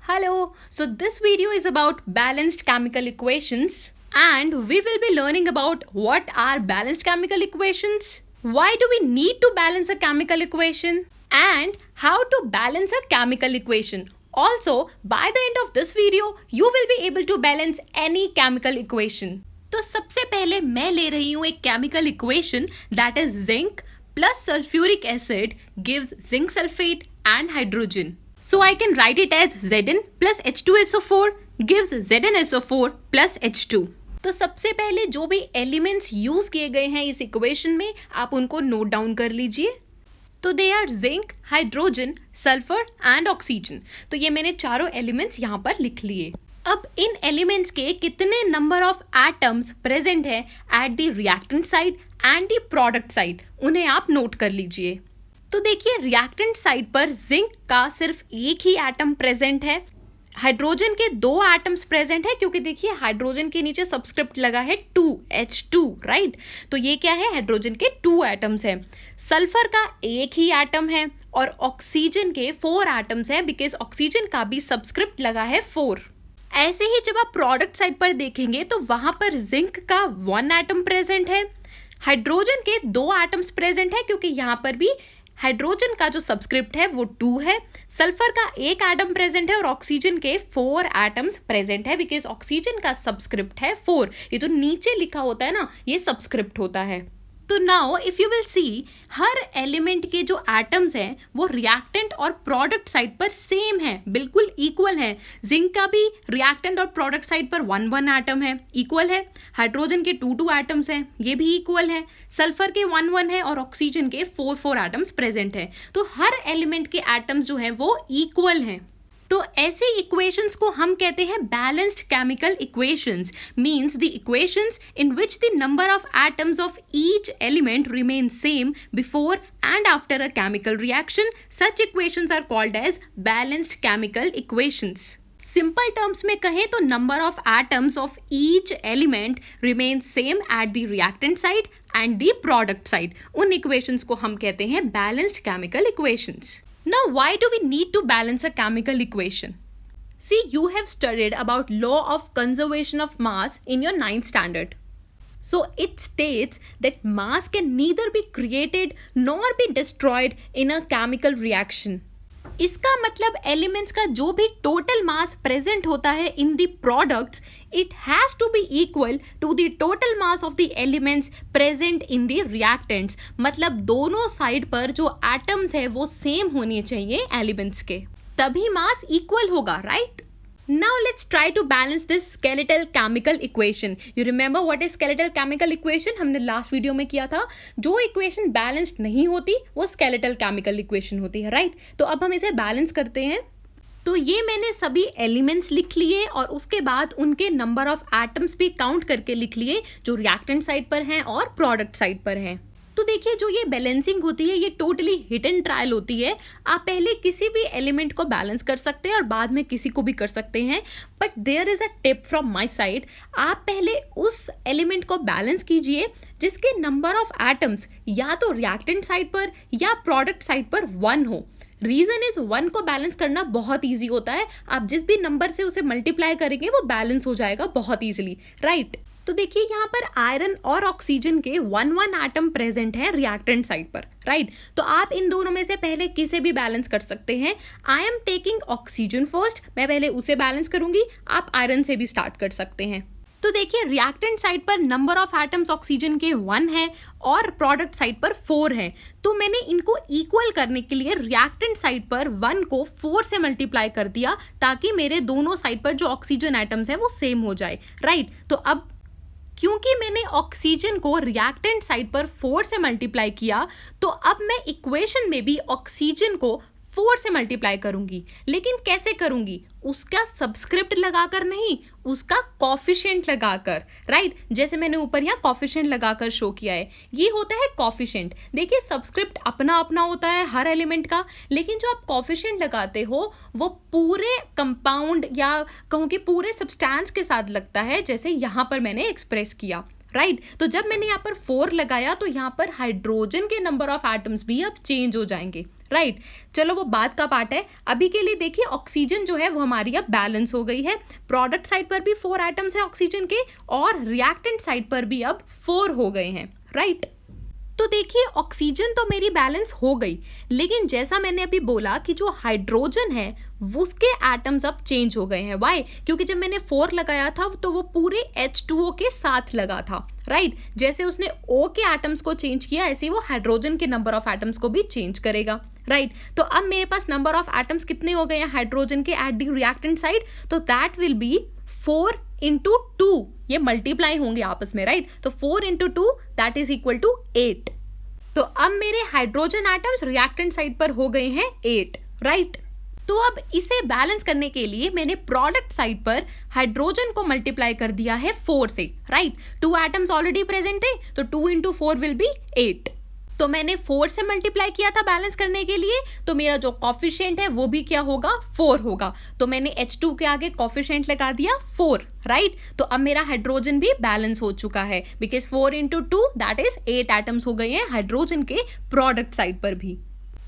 Hello, so this video is about balanced chemical equations and we will be learning about what are balanced chemical equations, why do we need to balance a chemical equation and how to balance a chemical equation. Also, by the end of this video, you will be able to balance any chemical equation. तो सबसे पहले मैं ले रही हूँ एक chemical equation that is zinc plus sulfuric acid gives zinc sulfate and hydrogen. So I can write it as Zn plus H2SO4 gives ZnSO4 plus H2. तो सबसे पहले जो भी एलिमेंट्स यूज किए गए हैं इस इक्वेशन में आप उनको नोट डाउन कर लीजिए. तो they are zinc, hydrogen, sulphur and oxygen. तो ये मैंने चारों एलिमेंट्स यहाँ पर लिख लिए. अब इन एलिमेंट्स के कितने नंबर ऑफ एटम्स प्रेजेंट है eight the reactant side and the product side उन्हें आप नोट कर लीजिए. तो देखिए रिएक्टेंट साइड पर जिंक का सिर्फ एक ही एटम प्रेजेंट है. हाइड्रोजन के दो एटम्स प्रेजेंट है क्योंकि देखिए हाइड्रोजन के नीचे सबस्क्रिप्ट लगा है 2H2 राइट. तो ये क्या है, हाइड्रोजन के 2 एटम्स है. सल्फर का एक ही एटम है और ऑक्सीजन के 4 एटम्स है बिकॉज ऑक्सीजन का भी सबस्क्रिप्ट लगा है 4. ऐसे ही जब आप प्रोडक्ट साइड पर देखेंगे तो वहां पर जिंक का 1 एटम प्रेजेंट है. हाइड्रोजन के 2 एटम्स प्रेजेंट है क्योंकि यहाँ पर भी हाइड्रोजन का जो सबस्क्रिप्ट है वो 2 है. सल्फर का एक एटम प्रेजेंट है और ऑक्सीजन के 4 एटम्स प्रेजेंट है बिकॉज ऑक्सीजन का सबस्क्रिप्ट है 4. ये जो नीचे लिखा होता है ना ये सबस्क्रिप्ट होता है. तो now if you will see her element के जो एटम्स हैं वो रिएक्टेंट और प्रोडक्ट साइड पर सेम है, बिल्कुल इक्वल है. जिंक का भी रिएक्टेंट और प्रोडक्ट साइड पर 1 एटम है, इक्वल है. हाइड्रोजन के 2 एटम्स हैं, ये भी इक्वल है. सल्फर के 1 है और ऑक्सीजन के 4 एटम्स प्रेजेंट है. तो हर एलिमेंट के एटम्स जो है वो इक्वल हैं. तो ऐसे इक्वेशंस को हम कहते हैं balanced chemical equations. Means the equations in which the number of atoms of each element remain same before and after a chemical reaction. Such equations are called as balanced chemical equations. Simple terms में कहें तो number of atoms of each element remain same at the reactant side and the product side. उन equations को हम कहते हैं balanced chemical equations. Now, why do we need to balance a chemical equation? See, you have studied about law of conservation of mass in your 9th standard. So, it states that mass can neither be created nor be destroyed in a chemical reaction. इसका मतलब elements का जो भी total mass present होता है in the products it has to be equal to the total mass of the elements present in the reactants. मतलब दोनों side पर जो एटम्स है वो सेम होने चाहिए एलिमेंट्स के, तभी मास इक्वल होगा, right? Now let's try to balance this skeletal chemical equation. You remember what is skeletal chemical equation? हमने लास्ट वीडियो में किया था. जो इक्वेशन बैलेंस्ड नहीं होती वो skeletal chemical equation होती है, राइट? तो अब हम इसे बैलेंस करते हैं. तो ये मैंने सभी एलिमेंट्स लिख लिए और उसके बाद उनके नंबर ऑफ एटम्स भी काउंट करके लिख लिए जो रिएक्टेंट साइड पर हैं और प्रोडक्ट साइड पर हैं. तो देखिए जो ये बैलेंसिंग होती है ये टोटली हिट एंड ट्रायल होती है. आप पहले किसी भी एलिमेंट को बैलेंस कर सकते हैं और बाद में किसी को भी कर सकते हैं. But there is a tip from my side. आप पहले उस एलिमेंट को बैलेंस कीजिए जिसके नंबर ऑफ एटम्स या तो रिएक्टेंट साइड पर या प्रोडक्ट साइड पर 1 हो. रीजन इज 1 को बैलेंस करना बहुत ईजी होता है. आप जिस भी नंबर से उसे मल्टीप्लाई करेंगे वो बैलेंस हो जाएगा बहुत ईजिली, राइट? तो देखिए यहाँ पर आयरन और ऑक्सीजन के 1 एटम प्रेजेंट है रिएक्टेंट साइड पर, राइट? तो आप इन दोनों में से पहले किसे भी बैलेंस कर सकते हैं. I am taking oxygen first, मैं पहले उसे बैलेंस करूंगी. आप आयरन से भी स्टार्ट कर सकते हैं. तो देखिए रिएक्टेंट साइड पर नंबर ऑफ एटम्स ऑक्सीजन के 1 है और प्रोडक्ट साइड पर 4 है. तो मैंने इनको इक्वल करने के लिए रिएक्टेंट साइड पर 1 को 4 से मल्टीप्लाई कर दिया ताकि मेरे दोनों साइड पर जो ऑक्सीजन एटम्स है वो सेम हो जाए, राइट? तो अब क्योंकि मैंने ऑक्सीजन को रिएक्टेंट साइड पर 4 से मल्टीप्लाई किया तो अब मैं इक्वेशन में भी ऑक्सीजन को 4 से मल्टीप्लाई करूंगी. लेकिन कैसे करूंगी? उसका सबस्क्रिप्ट लगाकर नहीं, उसका कॉफिशिएंट लगाकर, राइट? जैसे मैंने ऊपर यहाँ कॉफिशिएंट लगाकर शो किया है, ये होता है कॉफिशिएंट. देखिए सबस्क्रिप्ट अपना अपना होता है हर एलिमेंट का, लेकिन जो आप कॉफिशिएंट लगाते हो वो पूरे कंपाउंड या कहूँ कि पूरे सब्सटेंस के साथ लगता है, जैसे यहाँ पर मैंने एक्सप्रेस किया, राइट? तो जब मैंने यहाँ पर 4 लगाया तो यहाँ पर हाइड्रोजन के नंबर ऑफ एटम्स भी अब चेंज हो जाएंगे, राइट चलो वो बात का पार्ट है। अभी के लिए देखिए ऑक्सीजन जो है वो हमारी अब बैलेंस हो गई है। प्रोडक्ट साइड पर भी 4 एटम्स हैं ऑक्सीजन के और रिएक्टेंट साइड पर भी अब 4 हो गए हैं, राइट। तो देखिए ऑक्सीजन तो मेरी बैलेंस हो गई, लेकिन जैसा मैंने अभी बोला कि जो हाइड्रोजन है उसके एटम्स अब चेंज हो गए हैं। वाई? क्योंकि जब मैंने 4 लगाया था तो वो पूरे H2O के साथ लगा था, राइट। जैसे उसने O के एटम्स को चेंज किया ऐसे ही वो हाइड्रोजन के नंबर ऑफ एटम्स को भी चेंज करेगा, राइट। तो अब मेरे पास नंबर ऑफ एटम्स कितने हो गए हैं हाइड्रोजन के एट द रिएक्टेंट साइड, तो दैट विल बी 4 into 2, ये मल्टीप्लाई होंगे आपस में, राइट। तो 4 into 2 that is equal to 8। तो अब मेरे हाइड्रोजन एटम्स रिएक्टेंट साइड पर हो गए हैं 8, राइट। तो अब इसे बैलेंस करने के लिए मैंने प्रोडक्ट साइड पर हाइड्रोजन को मल्टीप्लाई कर दिया है 4 से, राइट। 2 एटम्स ऑलरेडी प्रेजेंट थे तो 2 into 4 विल बी 8। तो मैंने 4 से मल्टीप्लाई किया था बैलेंस करने के लिए, तो मेरा जो कॉफिशिएंट है वो भी क्या होगा, 4 होगा। तो मैंने H2 के आगे कॉफिशिएंट लगा दिया 4, राइट। तो अब मेरा हाइड्रोजन भी बैलेंस हो चुका है because 4 into 2 that is 8 atoms हो गए हैं हाइड्रोजन के प्रोडक्ट साइड पर भी।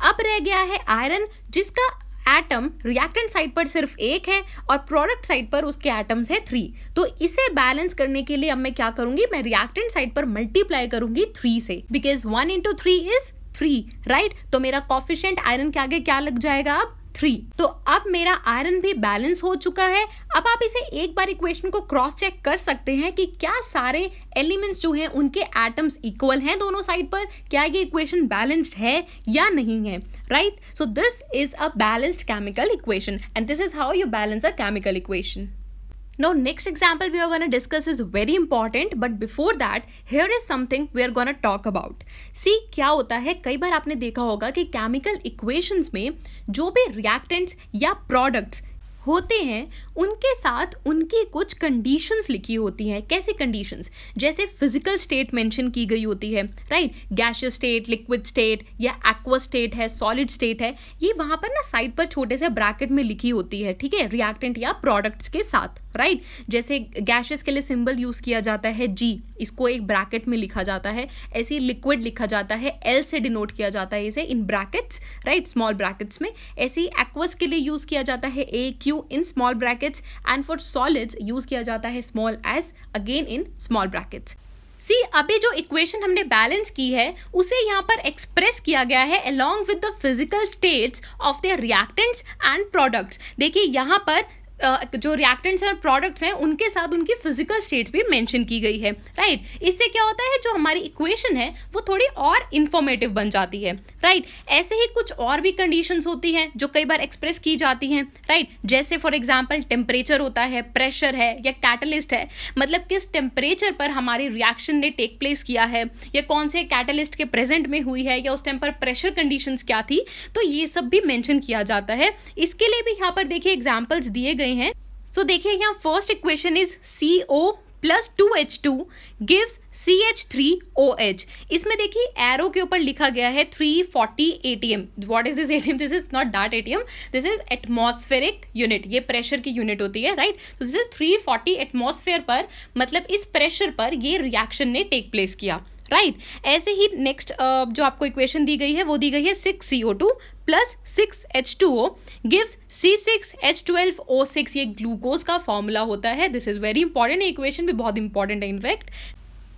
अब रह गया है आयरन, जिसका एटम रिएक्टेंट साइड पर सिर्फ 1 है और प्रोडक्ट साइड पर उसके एटम्स है 3। तो इसे बैलेंस करने के लिए अब मैं क्या करूंगी, मैं रिएक्टेंट साइड पर मल्टीप्लाई करूंगी 3 से बिकॉज 1 into 3 इज 3, राइट। तो मेरा कॉफिशिएंट आयरन के आगे क्या लग जाएगा अब, 3। तो अब मेरा आयरन भी बैलेंस हो चुका है। अब आप इसे एक बार इक्वेशन को क्रॉस चेक कर सकते हैं कि क्या सारे एलिमेंट्स जो हैं उनके एटम्स इक्वल हैं दोनों साइड पर, क्या ये इक्वेशन बैलेंस्ड है या नहीं है, right. So this is a balanced chemical equation and this is how you balance a chemical equation. Now next example we are going to discuss is very important, but before that here is something we are going to talk about. See क्या होता है, कई बार आपने देखा होगा कि chemical equations में जो भी रिएक्टेंट्स या प्रोडक्ट्स होते हैं उनके साथ उनकी कुछ कंडीशंस लिखी होती हैं। कैसी कंडीशंस, जैसे फिजिकल स्टेट मेंशन की गई होती है, right. Gaseous state, liquid state या एक्वस स्टेट है, सॉलिड स्टेट है, ये वहाँ पर ना साइड पर छोटे से ब्रैकेट में लिखी होती है, ठीक है, रिएक्टेंट या प्रोडक्ट्स के साथ, राइट। जैसे गैसियस के लिए सिंबल यूज़ किया जाता है G, इसको एक ब्रैकेट में लिखा जाता है। ऐसे ही लिक्विड लिखा जाता है L से डिनोट किया जाता है इसे in brackets, right, small brackets में। ऐसे ही एक्वस के लिए यूज़ किया जाता है AQ in small brackets and for solids use किया जाता है small s again in small brackets. See अभी जो इक्वेशन हमने बैलेंस की है उसे यहाँ पर एक्सप्रेस किया गया है along with the physical states of the reactants and products. देखिए यहाँ पर जो रिएक्टेंट्स और प्रोडक्ट्स हैं उनके साथ उनकी फिजिकल स्टेट्स भी मेंशन की गई है, राइट। इससे क्या होता है, जो हमारी इक्वेशन है वो थोड़ी और इंफॉर्मेटिव बन जाती है, राइट। ऐसे ही कुछ और भी कंडीशंस होती हैं जो कई बार एक्सप्रेस की जाती हैं, राइट। जैसे फॉर एग्जांपल टेम्परेचर होता है, प्रेशर है या कैटलिस्ट है, मतलब किस टेम्परेचर पर हमारी रिएक्शन ने टेक प्लेस किया है या कौन से कैटलिस्ट के प्रेजेंट में हुई है या उस टाइम पर प्रेशर कंडीशंस क्या थी, तो ये सब भी मेंशन किया जाता है। इसके लिए भी यहाँ पर देखिए एग्जाम्पल्स दिए गए हैं। सो देखिए यहाँ first equation is CO plus 2H2 gives CH3OH। इसमें देखिए एरो के ऊपर लिखा गया है 340 ATM। What is this ATM? This is not that ATM, this is atmospheric unit, ये प्रेशर की यूनिट होती है, राइट। तो दिस इज 340 एटमॉस्फेयर पर, मतलब इस प्रेशर पर ये रिएक्शन ने टेक प्लेस किया, राइट। ऐसे ही नेक्स्ट जो आपको इक्वेशन दी गई है वो दी गई है 6CO2 plus 6H2O gives C6H12O6। ये ग्लूकोज का फॉर्मूला होता है, this is very important, equation भी बहुत इंपॉर्टेंट है इनफैक्ट।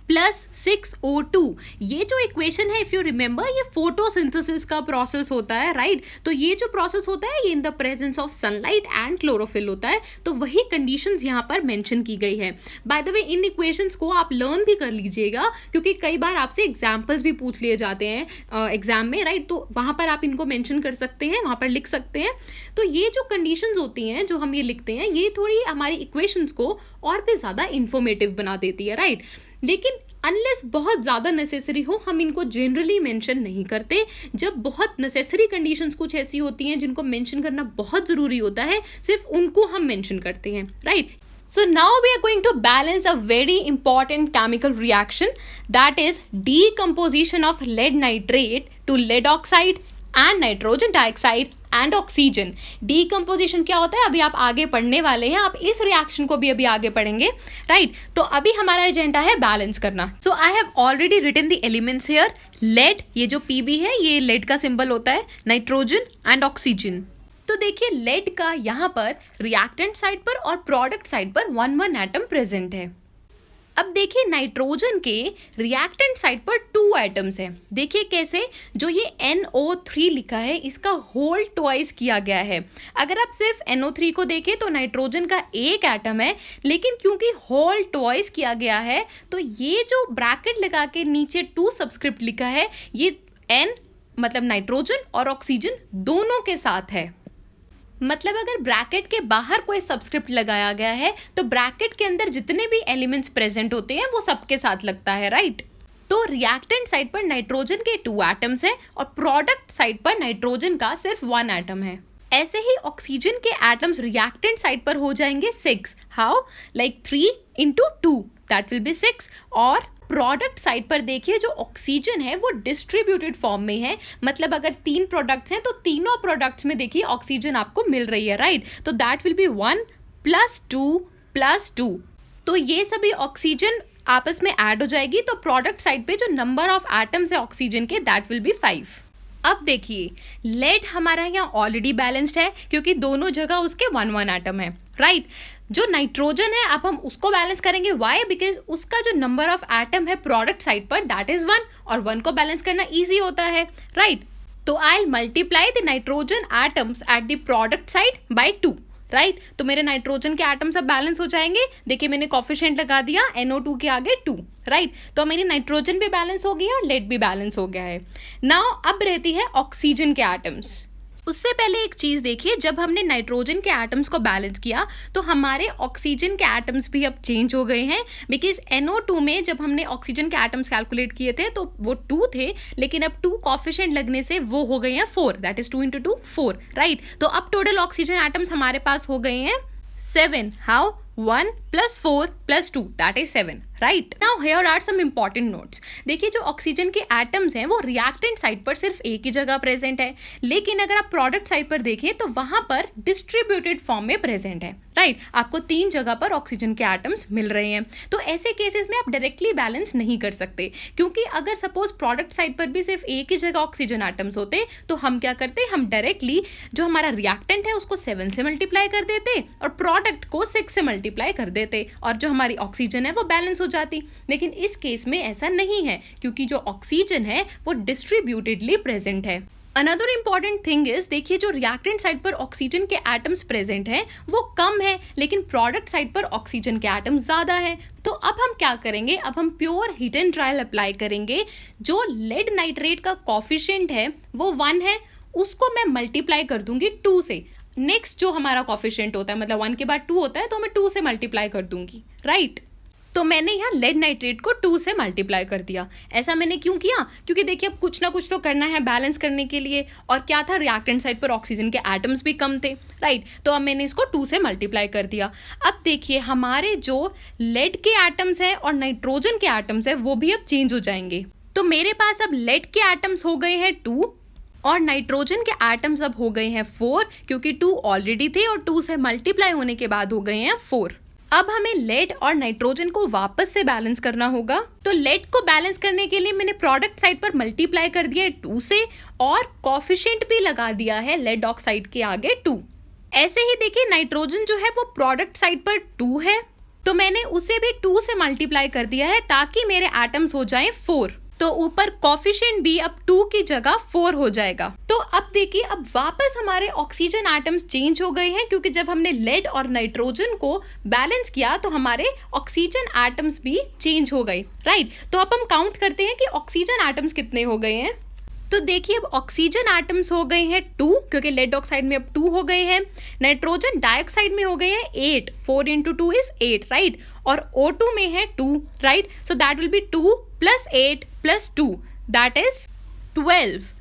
प्लस 6O2, ये जो इक्वेशन है इफ यू रिमेंबर ये फोटोसिंथेसिस का प्रोसेस होता है, राइट। तो ये जो प्रोसेस होता है ये in the presence of sunlight and chlorophyll होता है। तो वही कंडीशंस यहाँ पर मेंशन की गई है। By the way in equations को आप लर्न भी कर लीजिएगा क्योंकि कई बार आपसे एग्जाम्पल्स भी पूछ लिए जाते हैं एग्जाम में, राइट। तो वहाँ पर आप इनको मेंशन कर सकते हैं, वहाँ पर लिख सकते हैं। तो ये जो कंडीशंस होती हैं जो हम ये लिखते हैं ये थोड़ी हमारी इक्वेशंस को और भी ज़्यादा इंफॉर्मेटिव बना देती है, राइट। लेकिन अनलेस बहुत ज़्यादा नेसेसरी हो हम इनको जनरली मेंशन नहीं करते। जब बहुत नेसेसरी कंडीशंस कुछ ऐसी होती हैं जिनको मेंशन करना बहुत ज़रूरी होता है, सिर्फ उनको हम मेंशन करते हैं, right. So now we are going to balance a very important chemical reaction, that is decomposition of lead nitrate to lead oxide and nitrogen dioxide and oxygen. Decomposition क्या होता है अभी आप आगे पढ़ने वाले हैं, आप इस रिएक्शन को भी अभी आगे पढ़ेंगे, राइट। तो अभी हमारा एजेंडा है बैलेंस करना। So I have already written the elements here. Lead, ये जो पीबी है ये लेड का सिंबल होता है, नाइट्रोजन एंड ऑक्सीजन। तो देखिए लेड का यहाँ पर रिएक्टेंट साइड पर और प्रोडक्ट साइड पर 1 एटम प्रेजेंट है। अब देखिए नाइट्रोजन के रिएक्टेंट साइड पर 2 एटम्स हैं। देखिए कैसे, जो ये NO3 लिखा है इसका होल ट्वाइस किया गया है। अगर आप सिर्फ NO3 को देखें तो नाइट्रोजन का एक एटम है, लेकिन क्योंकि होल ट्वाइस किया गया है तो ये जो ब्रैकेट लगा के नीचे 2 सबस्क्रिप्ट लिखा है ये N मतलब नाइट्रोजन और ऑक्सीजन दोनों के साथ है। मतलब अगर ब्रैकेट के बाहर कोई सबस्क्रिप्ट लगाया गया है तो ब्रैकेट के अंदर जितने भी एलिमेंट्स प्रेजेंट होते हैं वो सबके साथ लगता है, राइट। तो रिएक्टेंट साइड पर नाइट्रोजन के 2 एटम्स हैं और प्रोडक्ट साइड पर नाइट्रोजन का सिर्फ 1 एटम है। ऐसे ही ऑक्सीजन के एटम्स रिएक्टेंट साइड पर हो जाएंगे 6। How? Like 3 × 2 that will be 6। और प्रोडक्ट साइड पर देखिए जो ऑक्सीजन है वो डिस्ट्रीब्यूटेड फॉर्म में है, मतलब अगर 3 प्रोडक्ट्स हैं तो तीनों प्रोडक्ट्स में देखिए ऑक्सीजन आपको मिल रही है, राइट। तो दैट विल बी 1 + 2 + 2। तो ये सभी ऑक्सीजन आपस में ऐड हो जाएगी, तो प्रोडक्ट साइड पे जो नंबर ऑफ एटम्स है ऑक्सीजन के दैट विल बी 5। अब देखिए लेड हमारा यहाँ ऑलरेडी बैलेंस्ड है क्योंकि दोनों जगह उसके 1 एटम है, राइट। जो नाइट्रोजन है अब हम उसको बैलेंस करेंगे, वाई? बिकॉज उसका जो नंबर ऑफ एटम है प्रोडक्ट साइड पर दैट इज 1 और 1 को बैलेंस करना इजी होता है, राइट। तो I will multiply the nitrogen atoms at the product side by 2, right. तो मेरे नाइट्रोजन के एटम्स अब बैलेंस हो जाएंगे। देखिए मैंने कोफिशिएंट लगा दिया NO2 के आगे 2, राइट। तो मेरी नाइट्रोजन भी बैलेंस हो गई है और लेड भी बैलेंस हो गया है। नाउ अब रहती है ऑक्सीजन के एटम्स। उससे पहले एक चीज़ देखिए, जब हमने नाइट्रोजन के एटम्स को बैलेंस किया तो हमारे ऑक्सीजन के एटम्स भी अब चेंज हो गए हैं। बिकॉज NO2 में जब हमने ऑक्सीजन के एटम्स कैलकुलेट किए थे तो वो 2 थे, लेकिन अब 2 कोफिशिएंट लगने से वो हो गए हैं 4, दैट इज 2 × 2 4, राइट। तो अब टोटल ऑक्सीजन एटम्स हमारे पास हो गए हैं 7। How? 1 + 4 + 2 that is 7, right. Now here are some important notes. देखिए जो ऑक्सीजन के एटम्स हैं वो रिएक्टेंट साइड पर सिर्फ एक ही जगह प्रेजेंट है, लेकिन अगर आप प्रोडक्ट साइड पर देखें तो वहां पर डिस्ट्रीब्यूटेड फॉर्म में प्रेजेंट है, राइट। आपको 3 जगह पर ऑक्सीजन के एटम्स मिल रहे हैं। तो ऐसे केसेस में आप डायरेक्टली बैलेंस नहीं कर सकते, क्योंकि अगर सपोज प्रोडक्ट साइड पर भी सिर्फ एक ही जगह ऑक्सीजन एटम्स होते तो हम क्या करते, हम डायरेक्टली जो हमारा रिएक्टेंट है उसको 7 से मल्टीप्लाई कर देते और प्रोडक्ट को 6 से मल्टीप्लाई कर देते और जो हमारी ऑक्सीजन है वो बैलेंस हो जाती। लेकिन इस केस में ऐसा नहीं है क्योंकि जो ऑक्सीजन है वो डिस्ट्रीब्यूटेडली प्रेजेंट है। अनदर इंपॉर्टेंट थिंग इज, देखिए जो रिएक्टेंट साइड पर ऑक्सीजन के एटम्स प्रेजेंट हैं वो कम है, लेकिन प्रोडक्ट साइड पर ऑक्सीजन के एटम्स ज़्यादा है। तो अब हम क्या करेंगे, अब हम pure heat and trial apply करेंगे। जो लेड नाइट्रेट का कॉफिशिएंट है वो 1 है, उसको मैं मल्टीप्लाई कर दूंगी 2 से। नेक्स्ट जो हमारा कॉफिशिएंट होता है, मतलब 1 के बाद 2 होता है, तो मैं 2 से मल्टीप्लाई कर दूंगी, राइट। तो मैंने यहाँ लेड नाइट्रेट को 2 से मल्टीप्लाई कर दिया। ऐसा मैंने क्यों किया, क्योंकि देखिए अब कुछ ना कुछ तो करना है बैलेंस करने के लिए, और क्या था, रिएक्टेंट साइड पर ऑक्सीजन के एटम्स भी कम थे, राइट। तो अब मैंने इसको 2 से मल्टीप्लाई कर दिया। अब देखिए हमारे जो लेड के एटम्स हैं और नाइट्रोजन के एटम्स हैं वो भी अब चेंज हो जाएंगे। तो मेरे पास अब लेड के एटम्स हो गए हैं 2 और नाइट्रोजन के एटम्स अब हो गए हैं 4, क्योंकि 2 ऑलरेडी थे और 2 से मल्टीप्लाई होने के बाद हो गए हैं 4। अब हमें लेड और नाइट्रोजन को वापस से बैलेंस करना होगा। तो लेड को बैलेंस करने के लिए मैंने प्रोडक्ट साइड पर मल्टीप्लाई कर दिया है 2 से और कॉफिशिएंट भी लगा दिया है लेड ऑक्साइड के आगे 2। ऐसे ही देखिए नाइट्रोजन जो है वो प्रोडक्ट साइड पर 2 है, तो मैंने उसे भी 2 से मल्टीप्लाई कर दिया है ताकि मेरे एटम्स हो जाएं 4। तो ऊपर कॉफिशिएंट भी अब 2 की जगह 4 हो जाएगा। तो अब देखिए अब वापस हमारे ऑक्सीजन एटम्स चेंज हो गए हैं, क्योंकि जब हमने लेड और नाइट्रोजन को बैलेंस किया तो हमारे ऑक्सीजन एटम्स भी चेंज हो गए, राइट। तो अब हम काउंट करते हैं कि ऑक्सीजन एटम्स कितने हो गए हैं। तो देखिए अब ऑक्सीजन एटम्स हो गए हैं 2, क्योंकि लेड ऑक्साइड में अब 2 हो गए हैं। नाइट्रोजन डाइऑक्साइड में हो गए हैं 8, 4 × 2 इज 8, राइट। और O2 में है 2, right. So that will be 2 + 8 + 2 that is 12।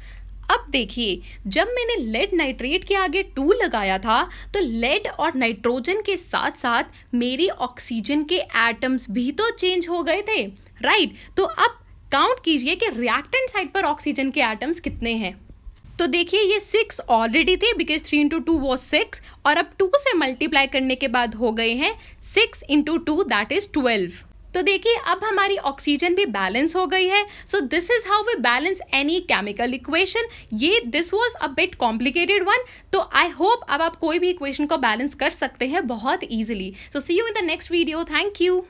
अब देखिए जब मैंने लेड नाइट्रेट के आगे 2 लगाया था तो लेड और नाइट्रोजन के साथ साथ मेरी ऑक्सीजन के एटम्स भी तो चेंज हो गए थे, राइट। तो अब काउंट कीजिए कि रिएक्टेंट साइड पर ऑक्सीजन के एटम्स कितने हैं। तो देखिए ये 6 ऑलरेडी थे बिकॉज 3 इंटू 2 वॉज 6 और अब 2 से मल्टीप्लाई करने के बाद हो गए हैं 6 इंटू 2 दैट इज 12। तो देखिए अब हमारी ऑक्सीजन भी बैलेंस हो गई है। So this is how we balance any chemical equation. ये this was a bit complicated one. तो आई होप अब आप कोई भी इक्वेशन को बैलेंस कर सकते हैं बहुत easily. So see you in the next video. Thank you.